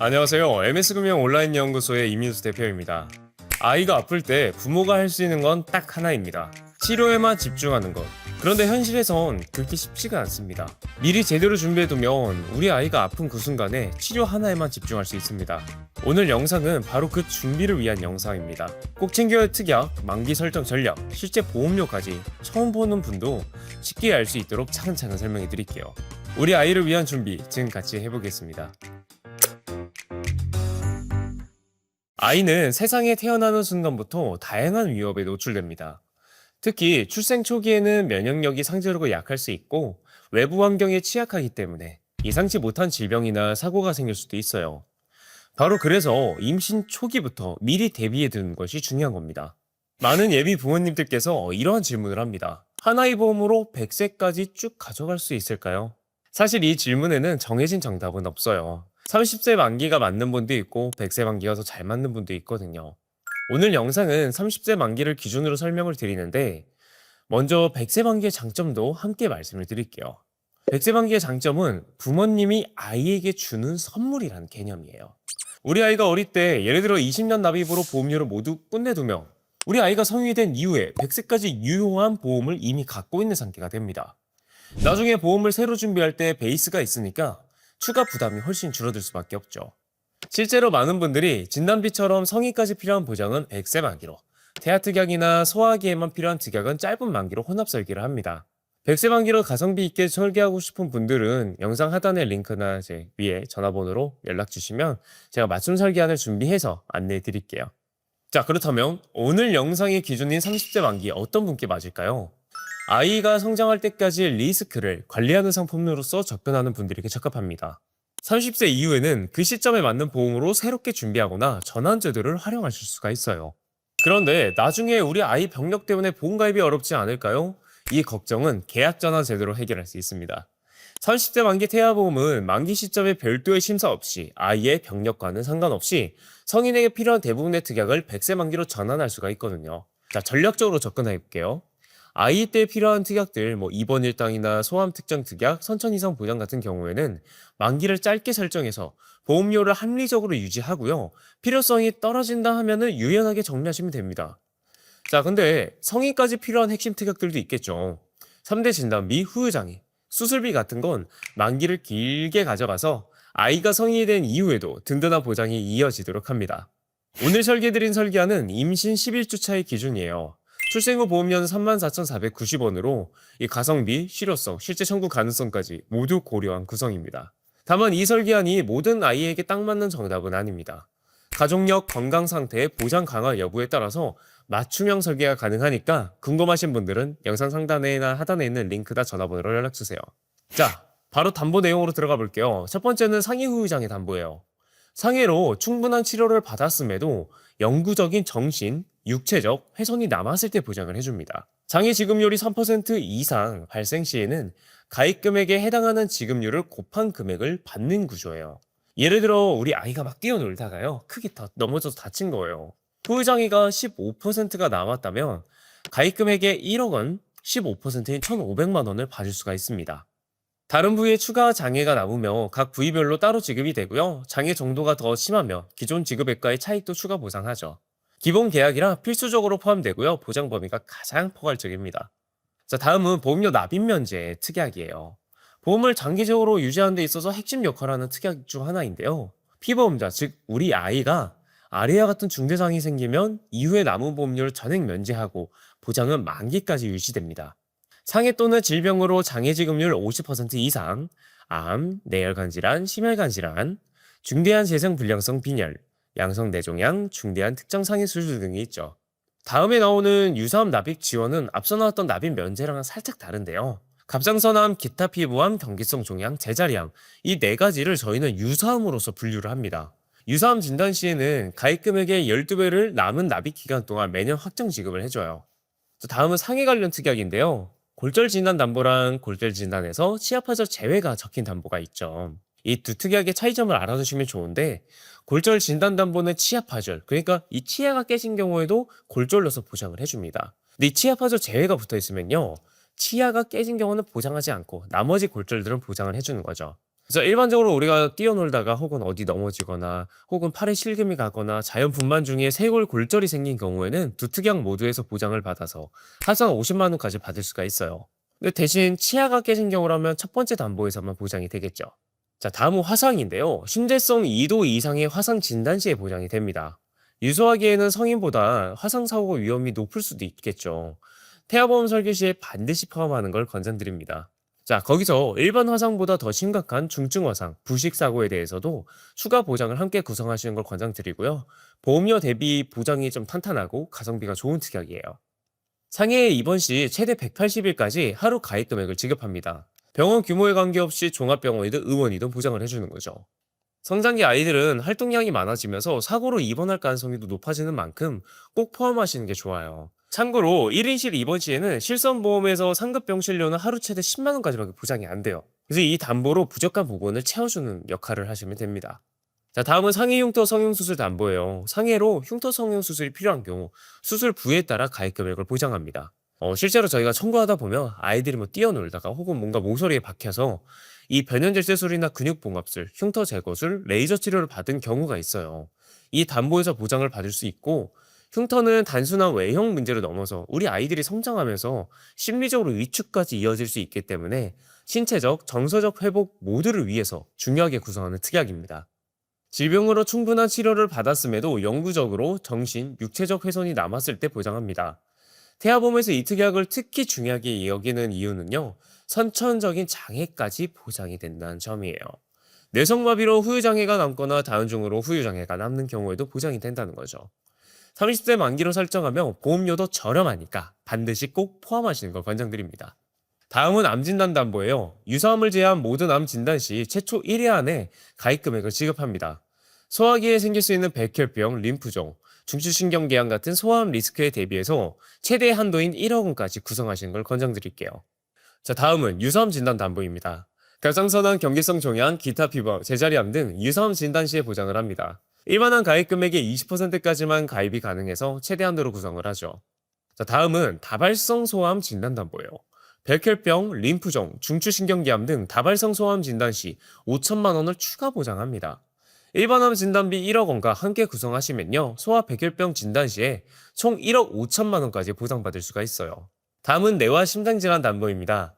안녕하세요. MS금융 온라인 연구소의 이민수 대표입니다. 아이가 아플 때 부모가 할 수 있는 건 딱 하나입니다. 치료에만 집중하는 것. 그런데 현실에선 그렇게 쉽지가 않습니다. 미리 제대로 준비해두면 우리 아이가 아픈 그 순간에 치료 하나에만 집중할 수 있습니다. 오늘 영상은 바로 그 준비를 위한 영상입니다. 꼭 챙겨야 할 특약, 만기 설정 전략, 실제 보험료까지 처음 보는 분도 쉽게 알 수 있도록 차근차근 설명해 드릴게요. 우리 아이를 위한 준비 지금 같이 해보겠습니다. 아이는 세상에 태어나는 순간부터 다양한 위협에 노출됩니다. 특히 출생 초기에는 면역력이 상대적으로 약할 수 있고 외부 환경에 취약하기 때문에 예상치 못한 질병이나 사고가 생길 수도 있어요. 바로 그래서 임신 초기부터 미리 대비해 두는 것이 중요한 겁니다. 많은 예비 부모님들께서 이러한 질문을 합니다. 하나의 보험으로 100세까지 쭉 가져갈 수 있을까요? 사실 이 질문에는 정해진 정답은 없어요. 30세 만기가 맞는 분도 있고 100세 만기가 더 잘 맞는 분도 있거든요. 오늘 영상은 30세 만기를 기준으로 설명을 드리는데 먼저 100세 만기의 장점도 함께 말씀을 드릴게요. 100세 만기의 장점은 부모님이 아이에게 주는 선물이라는 개념이에요. 우리 아이가 어릴 때 예를 들어 20년 납입으로 보험료를 모두 끝내두면 우리 아이가 성인이 된 이후에 100세까지 유효한 보험을 이미 갖고 있는 상태가 됩니다. 나중에 보험을 새로 준비할 때 베이스가 있으니까 추가 부담이 훨씬 줄어들 수밖에 없죠. 실제로 많은 분들이 진단비처럼 성인까지 필요한 보장은 100세 만기로, 태아특약이나 소아기에만 필요한 특약은 짧은 만기로 혼합 설계를 합니다. 100세 만기로 가성비 있게 설계하고 싶은 분들은 영상 하단의 링크나 제 위에 전화번호로 연락 주시면 제가 맞춤 설계안을 준비해서 안내해 드릴게요. 자, 그렇다면 오늘 영상의 기준인 30세 만기 어떤 분께 맞을까요? 아이가 성장할 때까지 리스크를 관리하는 상품으로서 접근하는 분들에게 적합합니다. 30세 이후에는 그 시점에 맞는 보험으로 새롭게 준비하거나 전환제도를 활용하실 수가 있어요. 그런데 나중에 우리 아이 병력 때문에 보험 가입이 어렵지 않을까요? 이 걱정은 계약 전환 제도로 해결할 수 있습니다. 30세 만기 태아보험은 만기 시점에 별도의 심사 없이 아이의 병력과는 상관없이 성인에게 필요한 대부분의 특약을 100세 만기로 전환할 수가 있거든요. 자, 전략적으로 접근해 볼게요. 아이 때 필요한 특약들, 입원 일당이나 소아암 특정 특약, 선천 이상 보장 같은 경우에는 만기를 짧게 설정해서 보험료를 합리적으로 유지하고요. 필요성이 떨어진다 하면은 유연하게 정리하시면 됩니다. 자, 근데 성인까지 필요한 핵심 특약들도 있겠죠. 3대 진단비, 후유장애, 수술비 같은 건 만기를 길게 가져가서 아이가 성인이 된 이후에도 든든한 보장이 이어지도록 합니다. 오늘 설계드린 설계안은 임신 11주 차의 기준이에요. 출생 후 보험료는 34,490원으로 이 가성비, 실효성, 실제 청구 가능성까지 모두 고려한 구성입니다. 다만 이 설계안이 모든 아이에게 딱 맞는 정답은 아닙니다. 가족력, 건강 상태, 보장 강화 여부에 따라서 맞춤형 설계가 가능하니까 궁금하신 분들은 영상 상단에나 하단에 있는 링크나 전화번호로 연락주세요. 자, 바로 담보 내용으로 들어가 볼게요. 첫 번째는 상해 후유장애 담보예요. 상해로 충분한 치료를 받았음에도 영구적인 정신, 육체적 훼손이 남았을 때 보장을 해줍니다. 장해 지급률이 3% 이상 발생 시에는 가입 금액에 해당하는 지급률을 곱한 금액을 받는 구조예요. 예를 들어 우리 아이가 막 뛰어놀다가요, 크게 넘어져서 다친 거예요. 후유장애가 15%가 남았다면 가입 금액의 1억 원, 15%인 1,500만 원을 받을 수가 있습니다. 다른 부위에 추가 장애가 남으며 각 부위별로 따로 지급이 되고요. 장애 정도가 더 심하며 기존 지급액과의 차익도 추가 보상하죠. 기본 계약이라 필수적으로 포함되고요. 보장 범위가 가장 포괄적입니다. 자, 다음은 보험료 납입 면제 특약이에요. 보험을 장기적으로 유지하는 데 있어서 핵심 역할을 하는 특약 중 하나인데요. 피보험자, 즉 우리 아이가 아래와 같은 중대장이 생기면 이후에 남은 보험료를 전액 면제하고 보장은 만기까지 유지됩니다. 상해 또는 질병으로 장애 지급률 50% 이상, 암, 뇌혈관 질환, 심혈관 질환, 중대한 재생불량성 빈혈, 양성뇌종양, 중대한 특정 상해 수술 등이 있죠. 다음에 나오는 유사암 납입 지원은 앞서 나왔던 납입 면제랑은 살짝 다른데요. 갑상선암, 기타 피부암, 경기성 종양, 제자리암 이 네 가지를 저희는 유사암으로서 분류를 합니다. 유사암 진단 시에는 가입 금액의 12배를 남은 납입 기간 동안 매년 확정 지급을 해줘요. 다음은 상해 관련 특약인데요. 골절 진단 담보랑 골절 진단에서 치아파절 제외가 적힌 담보가 있죠. 이 두 특약의 차이점을 알아두시면 좋은데, 골절 진단 담보는 치아파절, 그러니까 이 치아가 깨진 경우에도 골절로서 보장을 해줍니다. 근데 이 치아파절 제외가 붙어 있으면요, 치아가 깨진 경우는 보장하지 않고 나머지 골절들은 보장을 해주는 거죠. 그래서 일반적으로 우리가 뛰어놀다가 혹은 어디 넘어지거나 혹은 팔에 실금이 가거나 자연 분만 중에 쇄골 골절이 생긴 경우에는 두 특약 모두에서 보장을 받아서 하상 50만 원까지 받을 수가 있어요. 근데 대신 치아가 깨진 경우라면 첫 번째 담보에서만 보장이 되겠죠. 자, 다음은 화상인데요. 신재성 2도 이상의 화상 진단 시에 보장이 됩니다. 유소하기에는 성인보다 화상 사고 위험이 높을 수도 있겠죠. 태아보험 설계 시에 반드시 포함하는 걸 권장드립니다. 자, 거기서 일반 화상보다 더 심각한 중증 화상, 부식 사고에 대해서도 추가 보장을 함께 구성하시는 걸 권장드리고요. 보험료 대비 보장이 좀 탄탄하고 가성비가 좋은 특약이에요. 상해에 입원 시 최대 180일까지 하루 가입 금액을 지급합니다. 병원 규모에 관계없이 종합병원이든 의원이든 보장을 해주는 거죠. 성장기 아이들은 활동량이 많아지면서 사고로 입원할 가능성이 높아지는 만큼 꼭 포함하시는 게 좋아요. 참고로 1인실 입원 시에는 실손보험에서 상급 병실료는 하루 최대 10만 원까지밖에 보장이 안 돼요. 그래서 이 담보로 부족한 부분을 채워주는 역할을 하시면 됩니다. 자, 다음은 상해 흉터 성형수술 담보예요. 상해로 흉터 성형수술이 필요한 경우 수술 부위에 따라 가입 금액을 보장합니다. 실제로 저희가 청구하다 보면 아이들이 뭐 뛰어놀다가 혹은 뭔가 모서리에 박혀서 이 변연절제술이나 근육봉합술, 흉터 제거술, 레이저 치료를 받은 경우가 있어요. 이 담보에서 보장을 받을 수 있고 흉터는 단순한 외형 문제로 넘어서 우리 아이들이 성장하면서 심리적으로 위축까지 이어질 수 있기 때문에 신체적, 정서적 회복 모두를 위해서 중요하게 구성하는 특약입니다. 질병으로 충분한 치료를 받았음에도 영구적으로 정신, 육체적 훼손이 남았을 때 보장합니다. 태아보험에서 이 특약을 특히 중요하게 여기는 이유는요, 선천적인 장애까지 보장이 된다는 점이에요. 뇌성마비로 후유장애가 남거나 다운증으로 후유장애가 남는 경우에도 보장이 된다는 거죠. 30세 만기로 설정하며 보험료도 저렴하니까 반드시 꼭 포함하시는 걸 권장드립니다. 다음은 암진단 담보예요. 유사암을 제외한 모든 암 진단 시 최초 1회 안에 가입 금액을 지급합니다. 소화기에 생길 수 있는 백혈병, 림프종, 중추신경계암 같은 소아암 리스크에 대비해서 최대 한도인 1억 원까지 구성하시는 걸 권장드릴게요. 자, 다음은 유사암 진단 담보입니다. 결상선암, 경계성 종양, 기타 피부, 제자리암 등 유사암 진단 시에 보장을 합니다. 일반암 가입 금액의 20%까지만 가입이 가능해서 최대 한도로 구성을 하죠. 자, 다음은 다발성 소아암 진단 담보예요. 백혈병, 림프종, 중추신경계암 등 다발성 소아암 진단 시 5천만 원을 추가 보장합니다. 일반암 진단비 1억 원과 함께 구성하시면요, 소아 백혈병 진단 시에 총 1억 5천만 원까지 보상받을 수가 있어요. 다음은 뇌와 심장질환 담보입니다.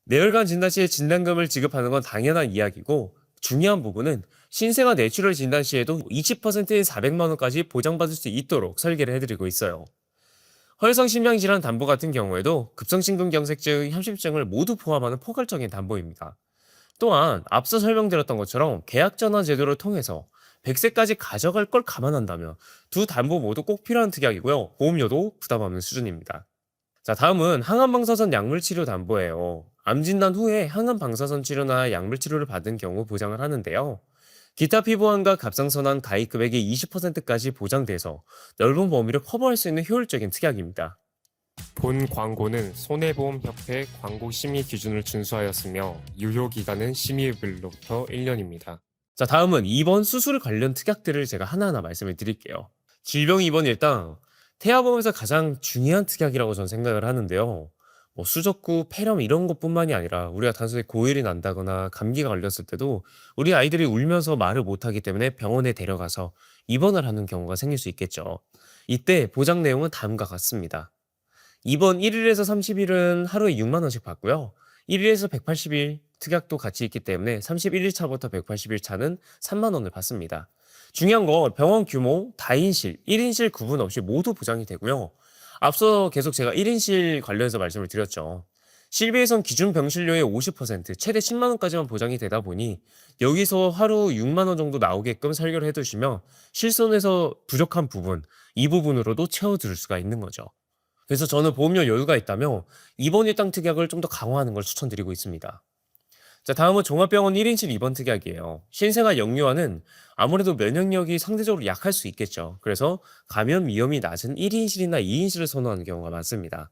뇌혈관 진단 시에 진단금을 지급하는 건 당연한 이야기고 중요한 부분은 신생아 뇌출혈 진단 시에도 20%인 400만 원까지 보장받을 수 있도록 설계를 해드리고 있어요. 혈성심장질환 담보 같은 경우에도 급성심근경색증, 협심증을 모두 포함하는 포괄적인 담보입니다. 또한 앞서 설명드렸던 것처럼 계약전환 제도를 통해서 100세까지 가져갈 걸 감안한다면 두 담보 모두 꼭 필요한 특약이고요. 보험료도 부담 없는 수준입니다. 자, 다음은 항암방사선 약물치료 담보예요. 암 진단 후에 항암방사선 치료나 약물치료를 받은 경우 보장을 하는데요. 기타 피부암과 갑상선암 가입 금액의 20%까지 보장돼서 넓은 범위를 커버할 수 있는 효율적인 특약입니다. 본 광고는 손해보험협회 광고 심의 기준을 준수하였으며 유효 기간은 심의일로부터 1년입니다. 자, 다음은 입원 수술 관련 특약들을 제가 하나하나 말씀을 드릴게요. 질병 입원 일당 태아보험에서 가장 중요한 특약이라고 저는 생각을 하는데요. 뭐 수족구, 폐렴 이런 것뿐만이 아니라 우리가 단순히 고열이 난다거나 감기가 걸렸을 때도 우리 아이들이 울면서 말을 못하기 때문에 병원에 데려가서 입원을 하는 경우가 생길 수 있겠죠. 이때 보장 내용은 다음과 같습니다. 입원 1일에서 30일은 하루에 6만 원씩 받고요. 1일에서 180일 특약도 같이 있기 때문에 31일 차부터 180일 차는 3만 원을 받습니다. 중요한 건 병원 규모, 다인실, 1인실 구분 없이 모두 보장이 되고요. 앞서 계속 제가 1인실 관련해서 말씀을 드렸죠. 실비에선 기준 병실료의 50%, 최대 10만 원까지만 보장이 되다 보니 여기서 하루 6만 원 정도 나오게끔 설계를 해두시면 실손에서 부족한 부분, 이 부분으로도 채워줄 수가 있는 거죠. 그래서 저는 보험료 여유가 있다면 입원 일당 특약을 좀 더 강화하는 걸 추천드리고 있습니다. 자, 다음은 종합병원 1인실 입원 특약이에요. 신생아 영유아는 아무래도 면역력이 상대적으로 약할 수 있겠죠. 그래서 감염 위험이 낮은 1인실이나 2인실을 선호하는 경우가 많습니다.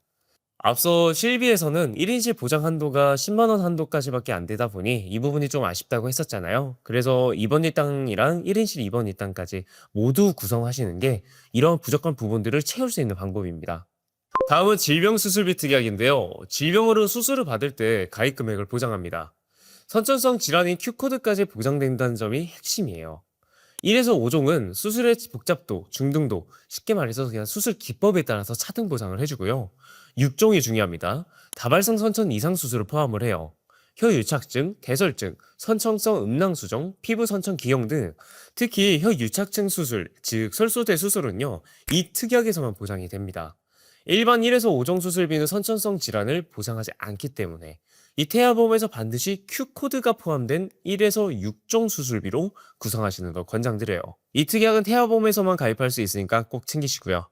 앞서 실비에서는 1인실 보장 한도가 10만 원 한도까지밖에 안 되다 보니 이 부분이 좀 아쉽다고 했었잖아요. 그래서 입원 일당이랑 1인실 입원 일당까지 모두 구성하시는 게 이런 부족한 부분들을 채울 수 있는 방법입니다. 다음은 질병 수술비 특약인데요. 질병으로 수술을 받을 때 가입 금액을 보장합니다. 선천성 질환인 Q코드까지 보장된다는 점이 핵심이에요. 1에서 5종은 수술의 복잡도, 중등도, 쉽게 말해서 그냥 수술 기법에 따라서 차등 보장을 해주고요. 6종이 중요합니다. 다발성 선천 이상 수술을 포함을 해요. 혀유착증, 대설증, 선천성 음낭수정, 피부 선천 기형 등 특히 혀유착증 수술, 즉 설소대 수술은요, 이 특약에서만 보장이 됩니다. 일반 1에서 5종 수술비는 선천성 질환을 보장하지 않기 때문에 이 태아보험에서 반드시 Q코드가 포함된 1에서 6종 수술비로 구성하시는 걸 권장드려요. 이 특약은 태아보험에서만 가입할 수 있으니까 꼭 챙기시고요.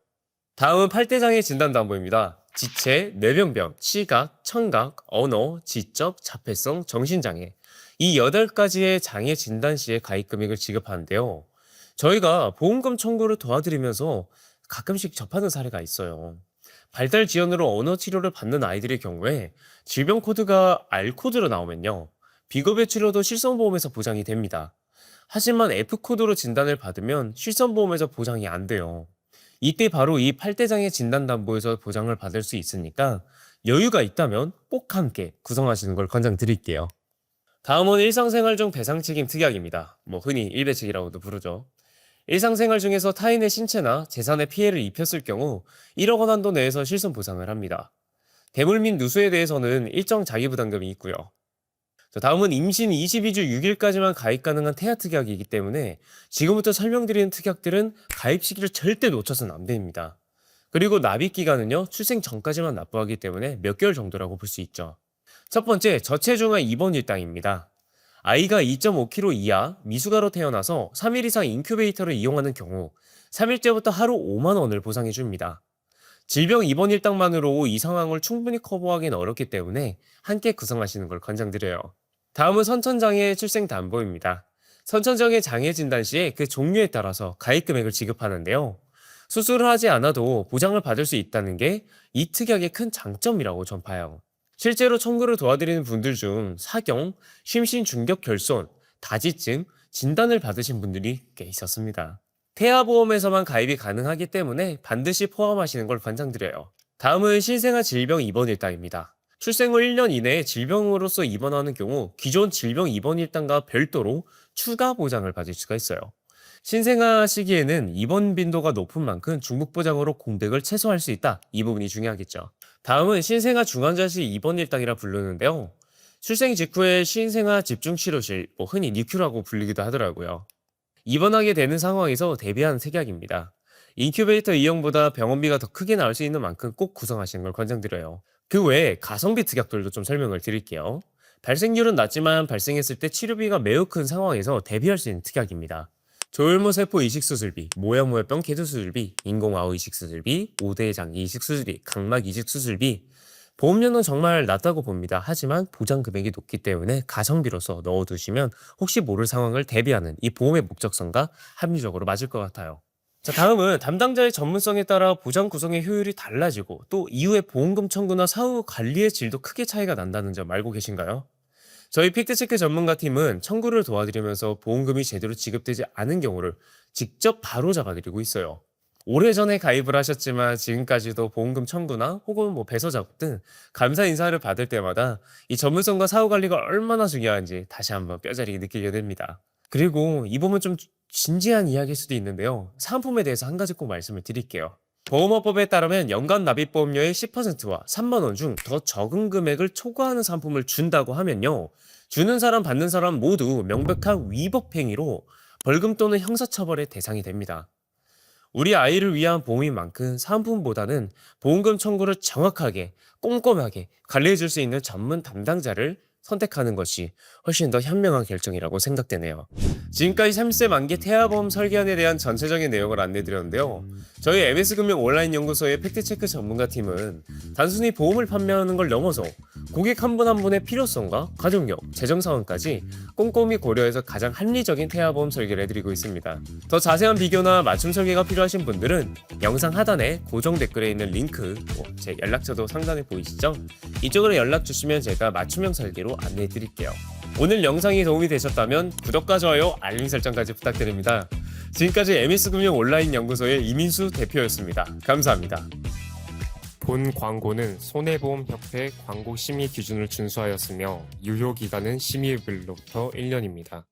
다음은 팔대장애 진단담보입니다. 지체, 뇌병변, 시각, 청각, 언어, 지적, 자폐성, 정신장애 이 8가지의 장애 진단 시에 가입 금액을 지급하는데요. 저희가 보험금 청구를 도와드리면서 가끔씩 접하는 사례가 있어요. 발달 지연으로 언어 치료를 받는 아이들의 경우에 질병 코드가 R 코드로 나오면요, 비급여 치료도 실손보험에서 보장이 됩니다. 하지만 F 코드로 진단을 받으면 실손보험에서 보장이 안 돼요. 이때 바로 이 팔대장애 진단담보에서 보장을 받을 수 있으니까 여유가 있다면 꼭 함께 구성하시는 걸 권장드릴게요. 다음은 일상생활 중 배상책임 특약입니다. 흔히 일배책이라고도 부르죠. 일상생활 중에서 타인의 신체나 재산에 피해를 입혔을 경우 1억 원 한도 내에서 실손 보상을 합니다. 대물 및 누수에 대해서는 일정 자기부담금이 있고요. 다음은 임신 22주 6일까지만 가입 가능한 태아 특약이기 때문에 지금부터 설명드리는 특약들은 가입 시기를 절대 놓쳐서는 안 됩니다. 그리고 납입 기간은요, 출생 전까지만 납부하기 때문에 몇 개월 정도라고 볼 수 있죠. 첫 번째, 저체중아 입원 일당입니다. 아이가 2.5kg 이하 미숙아로 태어나서 3일 이상 인큐베이터를 이용하는 경우 3일째부터 하루 5만 원을 보상해 줍니다. 질병 입원 일당만으로 이 상황을 충분히 커버하기는 어렵기 때문에 함께 구성하시는 걸 권장드려요. 다음은 선천장애 출생담보입니다. 선천장애 장애 진단 시에 그 종류에 따라서 가입 금액을 지급하는데요. 수술을 하지 않아도 보장을 받을 수 있다는 게 이 특약의 큰 장점이라고 전 봐요. 실제로 청구를 도와드리는 분들 중 사경, 심신 중격 결손, 다지증 진단을 받으신 분들이 꽤 있었습니다. 태아보험에서만 가입이 가능하기 때문에 반드시 포함하시는 걸 권장드려요. 다음은 신생아 질병 입원 일당입니다. 출생 후 1년 이내에 질병으로서 입원하는 경우 기존 질병 입원 일당과 별도로 추가 보장을 받을 수가 있어요. 신생아 시기에는 입원 빈도가 높은 만큼 중복보장으로 공백을 최소화할 수 있다. 이 부분이 중요하겠죠. 다음은 신생아 중환자실 입원 일당이라 부르는데요. 출생 직후에 신생아 집중치료실, 흔히 니큐라고 불리기도 하더라고요. 입원하게 되는 상황에서 대비한 특약입니다. 인큐베이터 이용보다 병원비가 더 크게 나올 수 있는 만큼 꼭 구성하시는 걸 권장드려요. 그 외에 가성비 특약들도 좀 설명을 드릴게요. 발생률은 낮지만 발생했을 때 치료비가 매우 큰 상황에서 대비할 수 있는 특약입니다. 조혈모세포 이식수술비, 모야모야병 개두수술비, 인공아우 이식수술비, 5대 장기 이식수술비, 각막 이식수술비 보험료는 정말 낮다고 봅니다. 하지만 보장 금액이 높기 때문에 가성비로서 넣어두시면 혹시 모를 상황을 대비하는 이 보험의 목적성과 합리적으로 맞을 것 같아요. 자, 다음은 담당자의 전문성에 따라 보장 구성의 효율이 달라지고 또 이후에 보험금 청구나 사후 관리의 질도 크게 차이가 난다는 점 알고 계신가요? 저희 팩트체크 전문가 팀은 청구를 도와드리면서 보험금이 제대로 지급되지 않은 경우를 직접 바로 잡아드리고 있어요. 오래전에 가입을 하셨지만 지금까지도 보험금 청구나 혹은 배서 작업 등 감사 인사를 받을 때마다 이 전문성과 사후 관리가 얼마나 중요한지 다시 한번 뼈저리게 느끼게 됩니다. 그리고 이 부분 좀 진지한 이야기일 수도 있는데요. 사은품에 대해서 한 가지 꼭 말씀을 드릴게요. 보험업법에 따르면 연간 납입보험료의 10%와 3만 원 중 더 적은 금액을 초과하는 상품을 준다고 하면요, 주는 사람 받는 사람 모두 명백한 위법 행위로 벌금 또는 형사처벌의 대상이 됩니다. 우리 아이를 위한 보험인 만큼 사은품보다는 보험금 청구를 정확하게 꼼꼼하게 관리해 줄 수 있는 전문 담당자를 선택하는 것이 훨씬 더 현명한 결정이라고 생각되네요. 지금까지 30세 만기 태아보험 설계안에 대한 전체적인 내용을 안내드렸는데요. 저희 MS금융 온라인 연구소의 팩트체크 전문가 팀은 단순히 보험을 판매하는 걸 넘어서 고객 한 분 한 분의 필요성과 가족력, 재정 상황까지 꼼꼼히 고려해서 가장 합리적인 태아보험 설계를 해드리고 있습니다. 더 자세한 비교나 맞춤 설계가 필요하신 분들은 영상 하단에 고정 댓글에 있는 링크, 제 연락처도 상단에 보이시죠? 이쪽으로 연락 주시면 제가 맞춤형 설계로 안내해 드릴게요. 오늘 영상이 도움이 되셨다면 구독과 좋아요, 알림 설정까지 부탁드립니다. 지금까지 MS금융 온라인 연구소의 이민수 대표였습니다. 감사합니다. 본 광고는 손해보험협회 광고 심의 기준을 준수하였으며 유효기간은 심의일로부터 1년입니다.